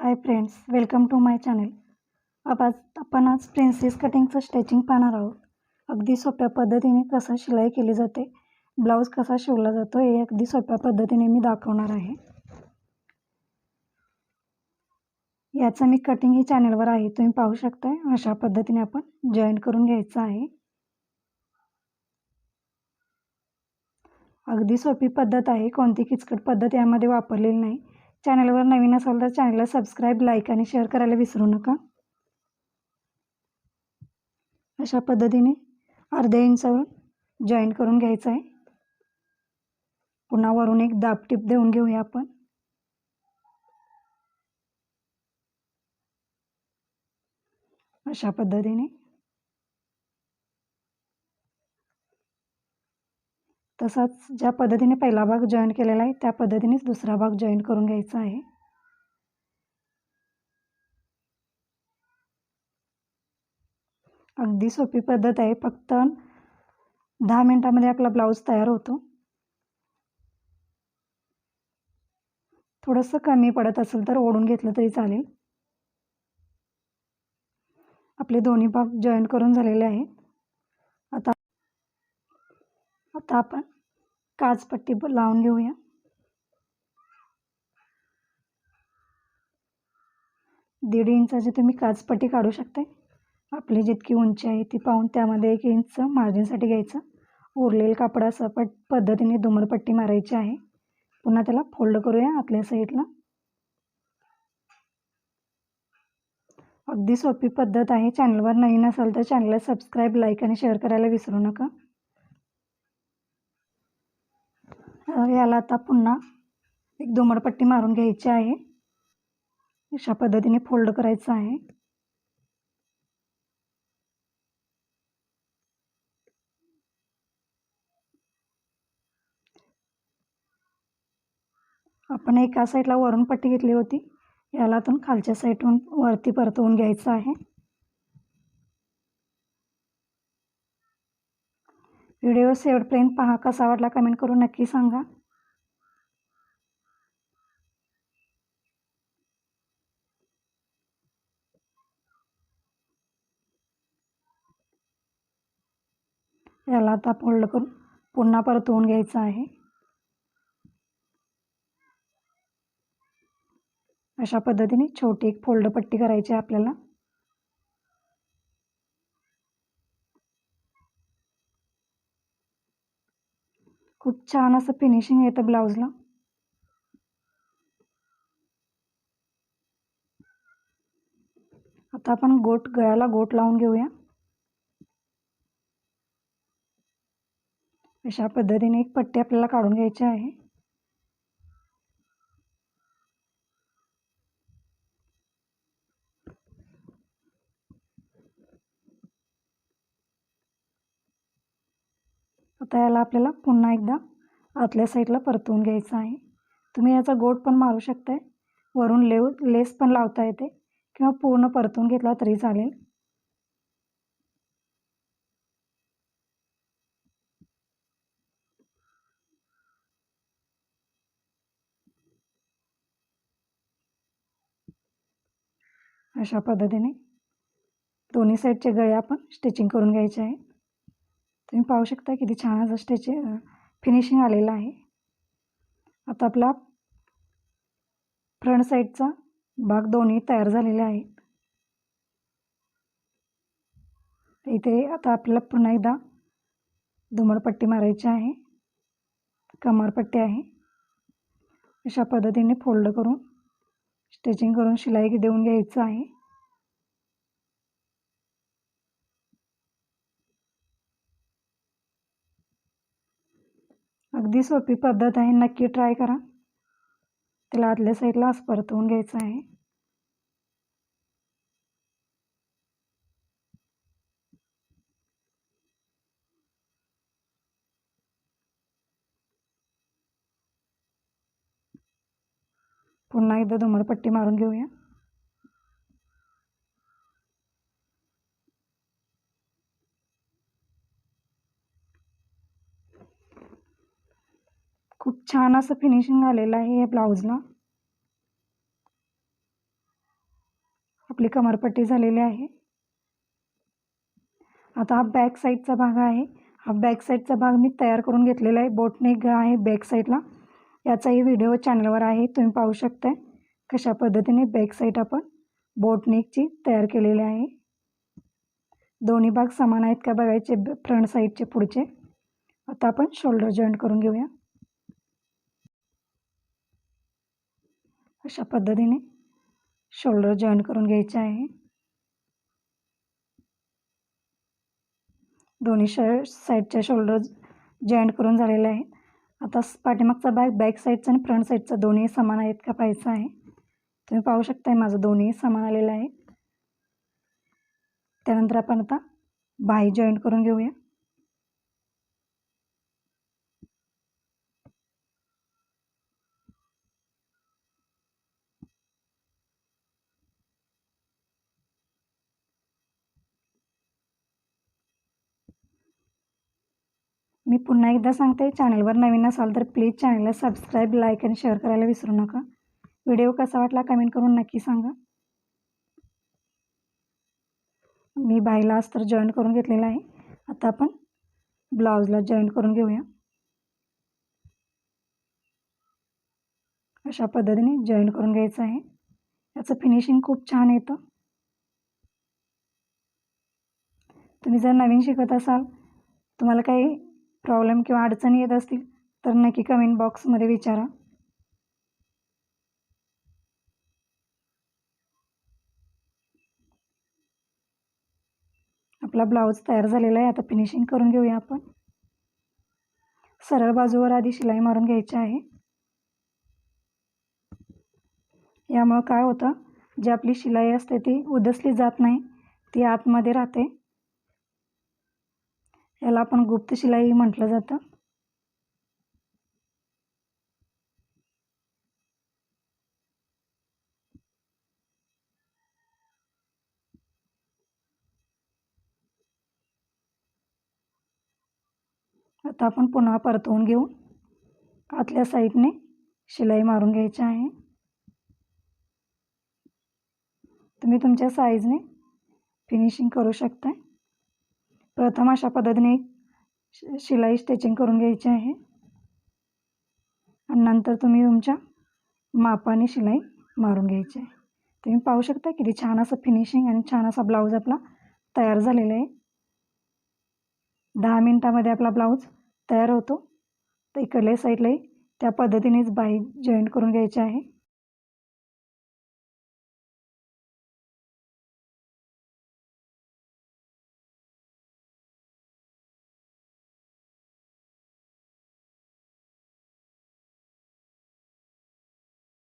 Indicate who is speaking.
Speaker 1: High friends, welcome to my channel. आपण आज princess कटिंगचं stitching पाहणार आहोत. अगदी सोप्या पद्धतीने कसं शिलाई केली जाते, ब्लाऊज कसा शिवला जातो हे अगदी सोप्या पद्धतीने मी दाखवणार आहे. याचं मी कटिंग ही चॅनलवर आहे, तुम्ही पाहू शकताय. अशा पद्धतीने आपण जॉईन करून घ्यायचं आहे. अगदी सोपी पद्धत आहे, कोणती किचकट पद्धत यामध्ये वापरलेली नाही. चॅनलवर नवीन असाल तर चॅनलला सबस्क्राईब, लाईक आणि शेअर करायला विसरू नका. अशा पद्धतीने अर्ध्या इंचावर जॉईन करून घ्यायचं आहे. पुन्हा वरून एक दाब टिप देऊन घेऊया आपण. अशा पद्धतीने तसाच ज्या पद्धतीने पहिला भाग जॉईन केलेला आहे त्या पद्धतीनेच दुसरा भाग जॉईन करून घ्यायचा आहे. अगदी सोपी पद्धत आहे, फक्त 10 मिनिटांमध्ये आपला ब्लाऊज तयार होतो. थोडंसं कमी पडत असेल तर ओढून घेतलं तरी चालेल. आपले दोन्ही भाग जॉईन करून झालेले आहेत. आता आपण काचपट्टी लावून घेऊया. दीड इंचाची तुम्ही काचपट्टी काढू शकता. आपली जितकी उंची आहे ती पाहून त्यामध्ये 1 इंच मार्जिनसाठी घ्यायचं. उरलेलं कापड असं पद्धतीने दुमडपट्टी मारायची आहे. पुन्हा त्याला फोल्ड करूया आतल्या साईडला. अगदी सोपी पद्धत आहे. चॅनलवर नवीन असाल तर चॅनलला सबस्क्राईब, लाईक आणि शेअर करायला विसरू नका. याला आता पुन्हा एक दुमडपट्टी मारून घ्यायची आहे. अशा पद्धतीने फोल्ड करायचं आहे. आपण एका साईडला वरून पट्टी घेतली होती, याला आपण खालच्या साईडून वरती परतवून घ्यायचं आहे. व्हिडिओ शेवटपर्यंत पहा. कसा वाटला कमेंट करून नक्की सांगा. याला आता फोल्ड करून पुन्हा परतवून घ्यायचं आहे. अशा पद्धतीने छोटी एक फोल्ड पट्टी करायची आहे आपल्याला. खूप छान असं फिनिशिंग येतं ब्लाऊजला. आता आपण गळ्याला गोट लावून घेऊया. अशा पद्धतीने एक पट्टी आपल्याला काढून घ्यायची आहे. आता याला आपल्याला पुन्हा एकदा आतल्या साईडला परतवून घ्यायचं आहे. तुम्ही याचा गोट पण मारू शकताय. वरून लेस पण लावता येते किंवा पूर्ण परतवून घेतला तरी चालेल. अशा पद्धतीने दोन्ही साईडचे गळे आपण स्टिचिंग करून घ्यायचे आहे. तुम्ही पाहू शकता किती छान असं फिनिशिंग आलेलं आहे. आता आपला फ्रंट साईडचा भाग दोन्ही तयार झालेले आहेत. इथे आता आपल्याला पुन्हा एकदा दुमडपट्टी मारायची आहे. कमरपट्टी आहे. अशा पद्धतीने फोल्ड करून स्टिचिंग करून शिलाई देऊन घ्यायचं आहे. अगदी सोपी पद्धत आहे, नक्की ट्राय करा. त्याला आतल्या साईडला असं परतवून घ्यायचं आहे. पुन्हा एकदा दुमडपट्टी मारून घेऊया. खूप छान असं फिनिशिंग आलेलं आहे या ब्लाऊजला. आपली कमरपट्टी झालेली आहे. आता हा बॅक साईडचा भाग आहे. हा बॅक साईडचा भाग मी तयार करून घेतलेला आहे. बोटनेक आहे बॅक साईडला. याचाही व्हिडिओ चॅनलवर आहे, तुम्ही पाहू शकताय कशा पद्धतीने बॅक साईड आपण बोटनेकची तयार केलेली आहे. दोन्ही भाग समान आहेत का बघायचे, फ्रंट साईडचे पुढचे. आता आपण शोल्डर जॉईंट करून घेऊया. अशा पद्धतीने शोल्डर जॉईंट करून घ्यायचे आहे. दोन्ही साईडच्या शोल्डर जॉईंट करून झालेले आहेत. आता पाठीमागचा भाग बॅक साईडचा आणि फ्रंट साईडचा दोन्ही समान आहेत का पाहायचं आहे. तुम्ही पाहू शकताय माझं दोन्ही समान आलेलं आहे. त्यानंतर आपण आता बाही जॉईंट करून घेऊया. मी पुन्हा एकदा सांगते, चॅनलवर नवीन असाल तर प्लीज चॅनलला सबस्क्राईब, लाईक आणि शेअर करायला विसरू नका. व्हिडिओ कसा वाटला कमेंट करून नक्की सांगा. मी बाहीला अस्तर जॉईंट करून घेतलेला आहे. आता आपण ब्लाऊजला जॉईंट करून घेऊया. अशा पद्धतीने जॉईंट करून घ्यायचं आहे. याचं फिनिशिंग खूप छान येतं. तुम्ही जर नवीन शिकत असाल, तुम्हाला काही प्रॉब्लेम किंवा अडचणी येत असतील तर नक्की कमेंट बॉक्समध्ये विचारा. आपला ब्लाऊज तयार झालेला आहे. आता फिनिशिंग करून घेऊया आपण. सरळ बाजूवर आधी शिलाई मारून घ्यायची आहे. यामुळे काय होतं, जी आपली शिलाई असते ती उधसली जात नाही, ती आतमध्ये राहते. याला आपण गुप्त शिलाई म्हटलं जातं. आता आपण पुन्हा परतवून घेऊ. आतल्या साईडने शिलाई मारून घ्यायची आहे. तुम्ही तुमच्या साईजने फिनिशिंग करू शकता. प्रथम अशा पद्धतीने शिलाई स्टिचिंग करून घ्यायची आहे आणि नंतर तुम्ही तुमच्या मापाने शिलाई मारून घ्यायची आहे. तुम्ही पाहू शकता किती छान असं फिनिशिंग आणि छान असा ब्लाऊज आपला तयार झालेला आहे. 10 मिनिटामध्ये आपला ब्लाऊज तयार होतो. तर इकडल्या साईडलाही त्या पद्धतीनेच बाही जॉईंट करून घ्यायची आहे.